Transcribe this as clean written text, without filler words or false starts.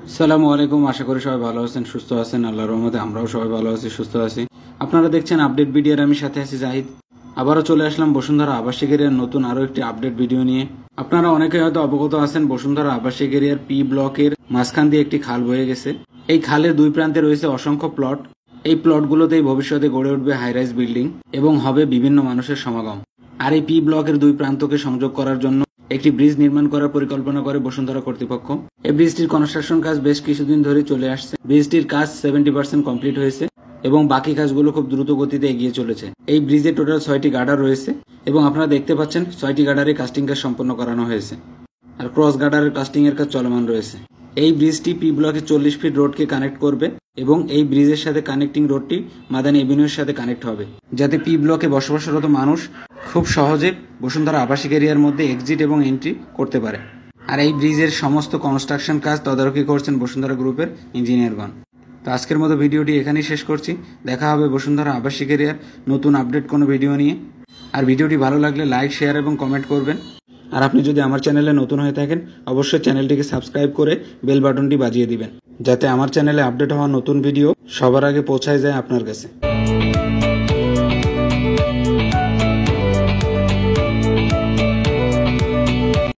আসসালামু আলাইকুম। আশা করি সবাই ভালো আছেন, সুস্থ আছেন। আল্লাহর রহমতে আমরাও সবাই ভালো আছি, সুস্থ আছি। আপনারা দেখছেন আপডেট ভিডিওর, আমি সাথে আছি জাহিদ। আবারও চলে আসলাম বসুন্ধরা আবাসিক এরিয়ার নতুন আরো একটি আপডেট ভিডিও নিয়ে। আপনারা অনেকে হয়তো অবগত আছেন, বসুন্ধরা আবাসিক এরিয়ার পি ব্লকের মাঝখান দিয়ে একটি খাল বয়ে গেছে। এই খালের দুই প্রান্তে রয়েছে অসংখ্য প্লট। এই প্লটগুলোতেই ভবিষ্যতে গড়ে উঠবে হাইরাইজ বিল্ডিং এবং হবে বিভিন্ন মানুষের সমাগম। আর এই পি ব্লকের দুই প্রান্তকে সংযোগ করার জন্য একটি ব্রিজ নির্মাণ করার পরিকল্পনা করে বসুন্ধরা কর্তৃপক্ষ। এই ব্রিজটির কনস্ট্রাকশন কাজ বেশ কিছুদিন ধরে চলে আসছে। ব্রিজটির কাজ 70% কমপ্লিট হয়েছে এবং বাকি কাজগুলো খুব দ্রুত গতিতে এগিয়ে চলেছে। এই ব্রিজে টোটাল 6টি গার্ডার রয়েছে এবং আপনারা দেখতে পাচ্ছেন 6টি গার্ডারে কাস্টিং কাজ সম্পন্ন করানো হয়েছে, আর ক্রস গার্ডারের কাস্টিং এর কাজ চলমান রয়েছে। এই ব্রিজটি পি ব্লকে 40 ফিট রোডকে কানেক্ট করবে এবং এই ব্রিজের সাথে কানেক্টিং রোডটি মাদানী এভিনিউর সাথে কানেক্ট হবে, যাতে পি ব্লকে বসবাসরত মানুষ খুব সহজে বসুন্ধরা আবাসিক এরিয়ার মধ্যে এক্সিট এবং এন্ট্রি করতে পারে। আর এই ব্রিজের সমস্ত কনস্ট্রাকশন কাজ তদারকি করছেন বসুন্ধরা গ্রুপের ইঞ্জিনিয়ারগণ। তো আজকের মতো ভিডিওটি এখানেই শেষ করছি। দেখা হবে বসুন্ধরা আবাসিক এরিয়ার নতুন আপডেট কোনো ভিডিও নিয়ে। আর ভিডিওটি ভালো লাগলে লাইক, শেয়ার এবং কমেন্ট করবেন। আর আপনি যদি আমার চ্যানেলে নতুন হয়ে থাকেন, অবশ্যই চ্যানেলটিকে সাবস্ক্রাইব করে বেল বাটনটি বাজিয়ে দিবেন, যাতে আমার চ্যানেলে আপডেট হওয়া নতুন ভিডিও সবার আগে পৌঁছায় যায় আপনার কাছে।